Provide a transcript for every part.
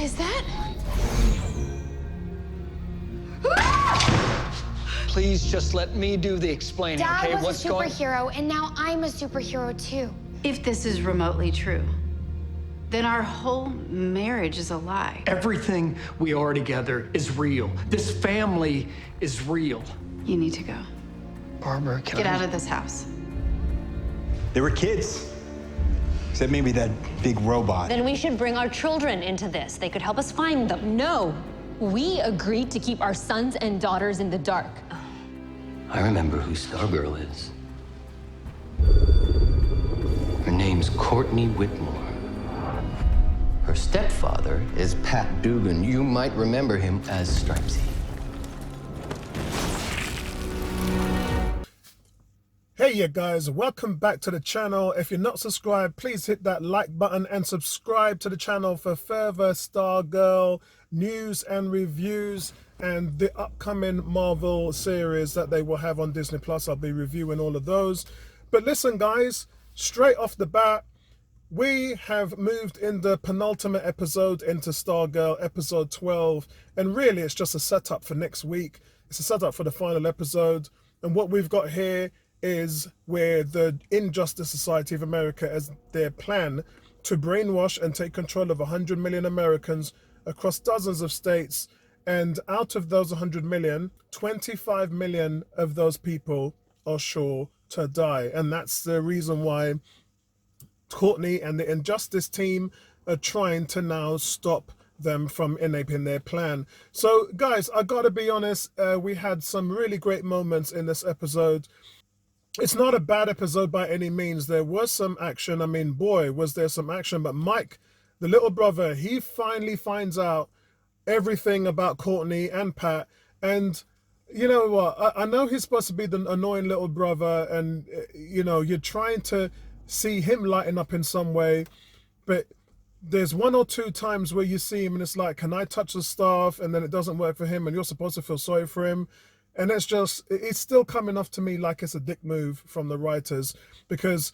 is that? Please just let me do the explaining, Dad okay? was a superhero, and now I'm a superhero too. If this is remotely true, then our whole marriage is a lie. Everything we are together is real. This family is real. You need to go. Barbara, can Get I... out of this house. They were kids. Except maybe that big robot. Then we should bring our children into this. They could help us find them. No, we agreed to keep our sons and daughters in the dark. I remember who Stargirl is. Her name's Courtney Whitmore. Her stepfather is Pat Dugan. You might remember him as Stripesy. Hey you guys, welcome back to the channel. If you're not subscribed, please hit that like button and subscribe to the channel for further Stargirl news and reviews and the upcoming Marvel series that they will have on Disney Plus. I'll be reviewing all of those. But listen guys, straight off the bat, we have moved in the penultimate episode into Stargirl, episode 12, and really it's just a setup for next week. It's a setup for the final episode, and what we've got here is where the Injustice Society of America has their plan to brainwash and take control of 100 million Americans across dozens of states, and out of those 100 million, 25 million of those people are sure to die, and that's the reason why Courtney and the Injustice team are trying to now stop them from enabling their plan. So guys, I gotta be honest, we had some really great moments in this episode. It's not a bad episode by any means. There was some action. I mean, boy, was there some action. But Mike, the little brother, he finally finds out everything about Courtney and Pat. And you know what? I know he's supposed to be the annoying little brother, and you know, you're trying to see him lighten up in some way. But there's one or two times where you see him and it's like, can I touch the staff? And then it doesn't work for him and you're supposed to feel sorry for him. And it's still coming off to me like it's a dick move from the writers, because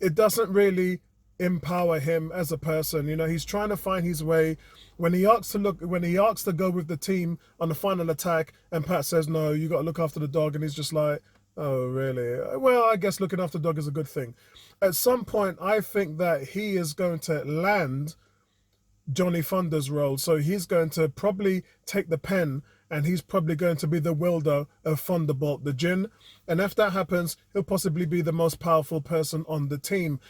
it doesn't really empower him as a person. You know, he's trying to find his way. When he asks to go with the team on the final attack, and Pat says, no, you got to look after the dog. And he's just like, oh, really? Well, I guess looking after the dog is a good thing. At some point, I think that he is going to land Johnny Thunder's role. So he's going to probably take the pen, and he's probably going to be the wielder of Thunderbolt, the Djinn. And if that happens, he'll possibly be the most powerful person on the team.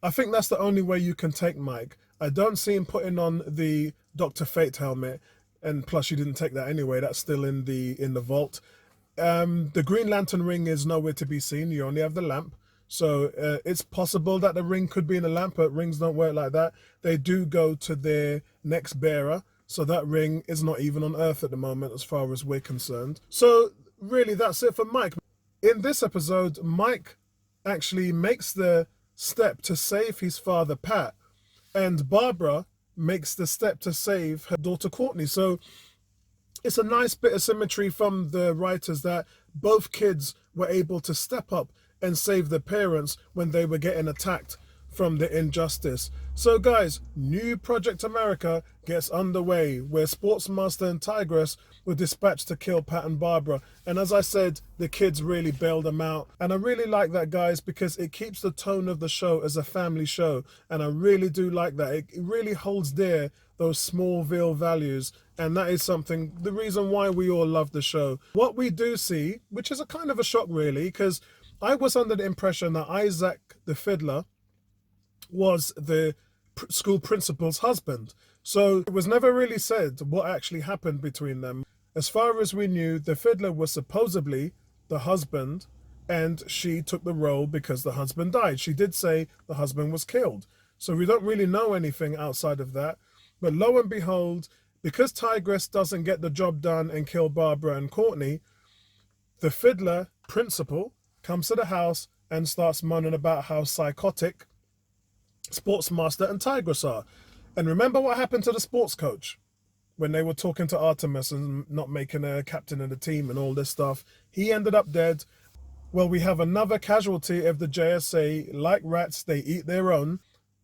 I think that's the only way you can take Mike. I don't see him putting on the Dr. Fate helmet. And plus, you didn't take that anyway. That's still in the vault. The Green Lantern ring is nowhere to be seen. You only have the lamp. So it's possible that the ring could be in a lamp, but rings don't work like that. They do go to their next bearer. So that ring is not even on Earth at the moment as far as we're concerned. So really that's it for Mike. In this episode, Mike actually makes the step to save his father, Pat, and Barbara makes the step to save her daughter, Courtney. So it's a nice bit of symmetry from the writers that both kids were able to step up and save their parents when they were getting attacked from the Injustice. So guys, new Project America gets underway, where Sportsmaster and Tigress were dispatched to kill Pat and Barbara. And as I said, the kids really bailed them out. And I really like that, guys, because it keeps the tone of the show as a family show. And I really do like that. It really holds dear those Smallville values. And that is something, the reason why we all love the show. What we do see, which is a kind of a shock really, because I was under the impression that Isaac the Fiddler was the school principal's husband. So it was never really said what actually happened between them. As far as we knew, the Fiddler was supposedly the husband, and she took the role because the husband died. She did say the husband was killed. So we don't really know anything outside of that. But lo and behold, because Tigress doesn't get the job done and kill Barbara and Courtney, the Fiddler principal comes to the house and starts moaning about how psychotic Sportsmaster and Tigress are. And remember what happened to the sports coach when they were talking to Artemis and not making a captain of the team and all this stuff? He ended up dead. Well, we have another casualty of the JSA. Like rats, they eat their own.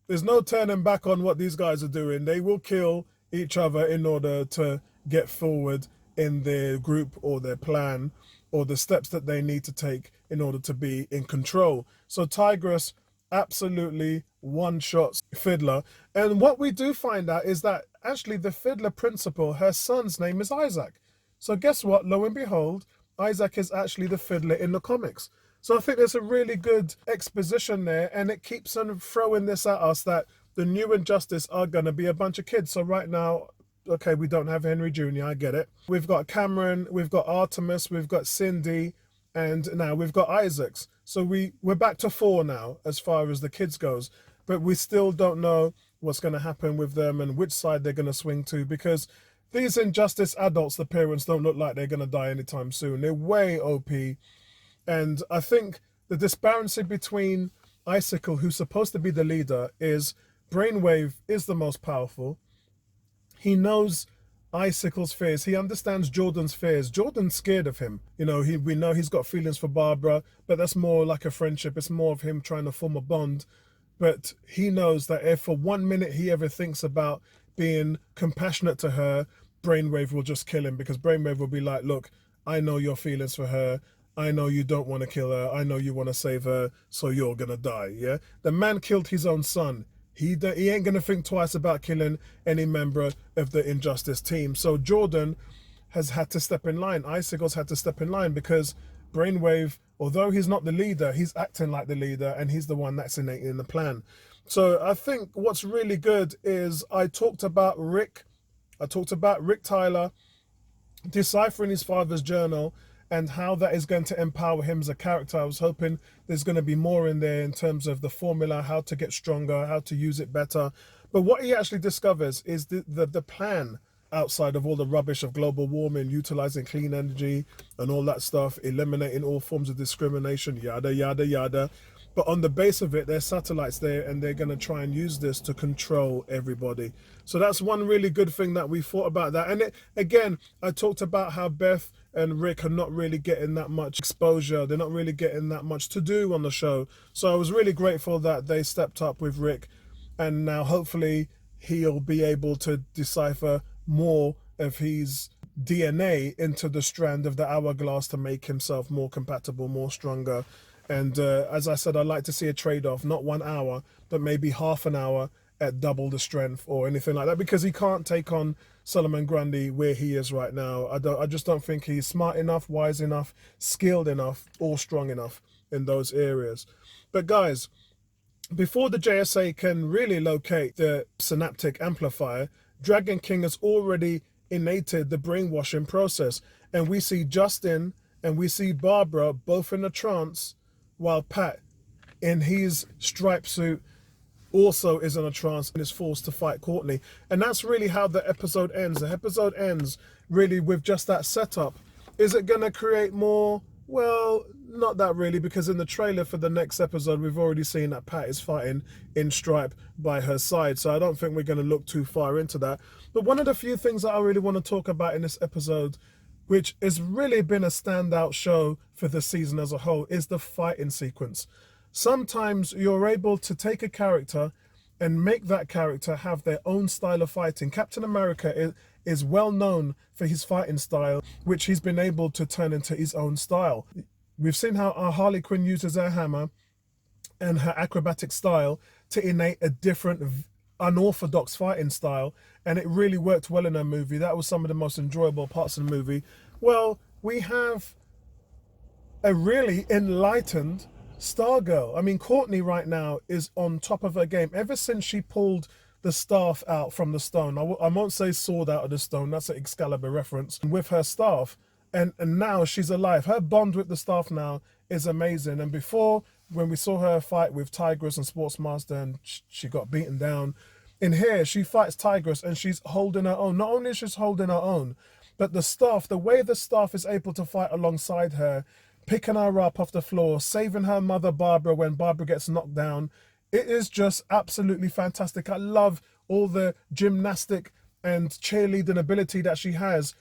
There's no turning back on what these guys are doing. They will kill each other in order to get forward in their group or their plan or the steps that they need to take in order to be in control. So Tigress absolutely one-shots Fiddler. And what we do find out is that actually the Fiddler principal, her son's name is Isaac. So guess what? Lo and behold, Isaac is actually the Fiddler in the comics. So I think there's a really good exposition there, and it keeps on throwing this at us that the new Injustice are going to be a bunch of kids. So right now, okay, we don't have Henry Jr., I get it. We've got Cameron, we've got Artemis, we've got Cindy, and now we've got Isaacs. So we're back to 4 now as far as the kids goes. But we still don't know what's going to happen with them and which side they're going to swing to, because these Injustice adults, the parents, don't look like they're going to die anytime soon. They're way OP. And I think the disparity between Icicle, who's supposed to be the leader, is Brainwave is the most powerful. He knows Icicle's fears. He understands Jordan's fears. Jordan's scared of him. You know, we know he's got feelings for Barbara, but that's more like a friendship. It's more of him trying to form a bond. But he knows that if for 1 minute he ever thinks about being compassionate to her, Brainwave will just kill him, because Brainwave will be like, look, I know your feelings for her. I know you don't want to kill her. I know you want to save her, so you're going to die, yeah? The man killed his own son. He ain't going to think twice about killing any member of the Injustice team. So Jordan has had to step in line. Icicle's had to step in line, because Brainwave, although he's not the leader, he's acting like the leader, and he's the one that's in the plan. So I think what's really good is I talked about Rick Tyler deciphering his father's journal and how that is going to empower him as a character. I was hoping there's going to be more in there in terms of the formula, how to get stronger, how to use it better. But what he actually discovers is the plan outside of all the rubbish of global warming, utilizing clean energy and all that stuff, eliminating all forms of discrimination, yada, yada, yada. But on the base of it, there's satellites there, and they're going to try and use this to control everybody. So that's one really good thing that we thought about that. And again, I talked about how Beth and Rick are not really getting that much exposure. They're not really getting that much to do on the show. So I was really grateful that they stepped up with Rick. And now hopefully he'll be able to decipher more of his DNA into the strand of the hourglass to make himself more compatible, more stronger. And as I said, I'd like to see a trade-off, not 1 hour, but maybe half an hour at double the strength or anything like that, because he can't take on Solomon Grundy where he is right now. I just don't think he's smart enough, wise enough, skilled enough, or strong enough in those areas. But guys, before the JSA can really locate the synaptic amplifier, Dragon King has already innated the brainwashing process. And we see Justin and we see Barbara both in a trance, while Pat in his striped suit also is in a trance and is forced to fight Courtney. And that's really how the episode ends. The episode ends really with just that setup. Is it going to create more? Well, not that really, because in the trailer for the next episode, we've already seen that Pat is fighting in Stripe by her side. So I don't think we're going to look too far into that. But one of the few things that I really want to talk about in this episode, which has really been a standout show for the season as a whole, is the fighting sequence. Sometimes you're able to take a character and make that character have their own style of fighting. Captain America is well known for his fighting style, which he's been able to turn into his own style. We've seen how our Harley Quinn uses her hammer and her acrobatic style to innate a different, unorthodox fighting style, and it really worked well in her movie. That was some of the most enjoyable parts of the movie. Well, we have a really enlightened Stargirl. I mean, Courtney right now is on top of her game. Ever since she pulled the staff out from the stone, I won't say sword out of the stone, that's an Excalibur reference, with her staff, and now she's alive. Her bond with the staff now is amazing. And before, when we saw her fight with Tigress and Sportsmaster and she got beaten down, in here she fights Tigress and she's holding her own. Not only is she holding her own, but the staff, the way the staff is able to fight alongside her, picking her up off the floor, saving her mother Barbara when Barbara gets knocked down, it is just absolutely fantastic. I love all the gymnastic and cheerleading ability that she has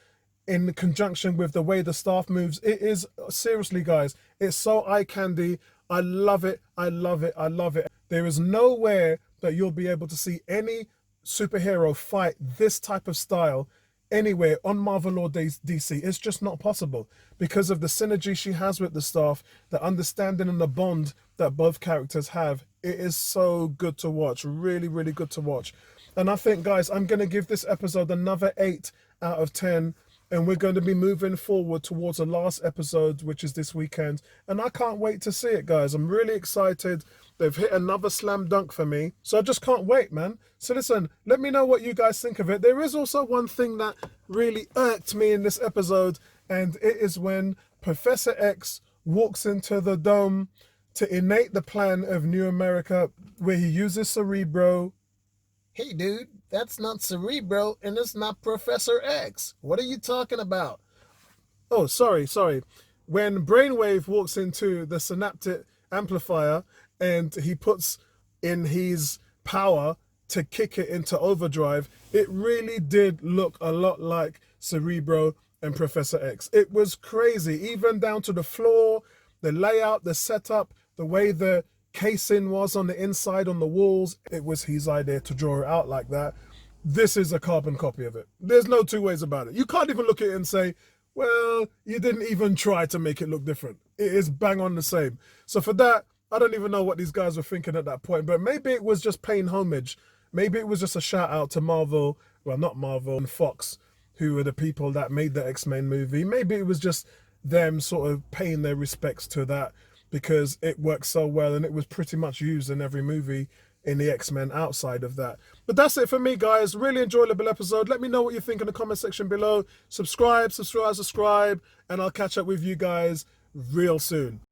in conjunction with the way the staff moves. It is, seriously guys, it's so eye candy. I love it, I love it, I love it. There is nowhere that you'll be able to see any superhero fight this type of style anywhere on Marvel or DC. It's just not possible because of the synergy she has with the staff, the understanding and the bond that both characters have. It is so good to watch, really, really good to watch. And I think, guys, I'm going to give this episode another 8 out of 10. And we're going to be moving forward towards the last episode, which is this weekend. And I can't wait to see it, guys. I'm really excited. They've hit another slam dunk for me. So I just can't wait, man. So listen, let me know what you guys think of it. There is also one thing that really irked me in this episode, and it is when Professor X walks into the dome to innate the plan of New America, where he uses Cerebro. Hey, dude, that's not Cerebro, and it's not Professor X. What are you talking about? Oh, sorry. When Brainwave walks into the synaptic amplifier and he puts in his power to kick it into overdrive, it really did look a lot like Cerebro and Professor X. It was crazy, even down to the floor, the layout, the setup, the way the casing was on the inside on the walls. It was his idea to draw it out like that. This is a carbon copy of it. There's no two ways about it. You can't even look at it and say, well, you didn't even try to make it look different. It is bang on the same. So for that, I don't even know what these guys were thinking at that point, but maybe it was just paying homage. Maybe it was just a shout out to Marvel, well, not Marvel, and Fox, who were the people that made the X-Men movie. Maybe it was just them sort of paying their respects to that, because it worked so well and it was pretty much used in every movie in the X-Men outside of that. But that's it for me, guys. Really enjoyable episode. Let me know what you think in the comment section below. Subscribe, and I'll catch up with you guys real soon.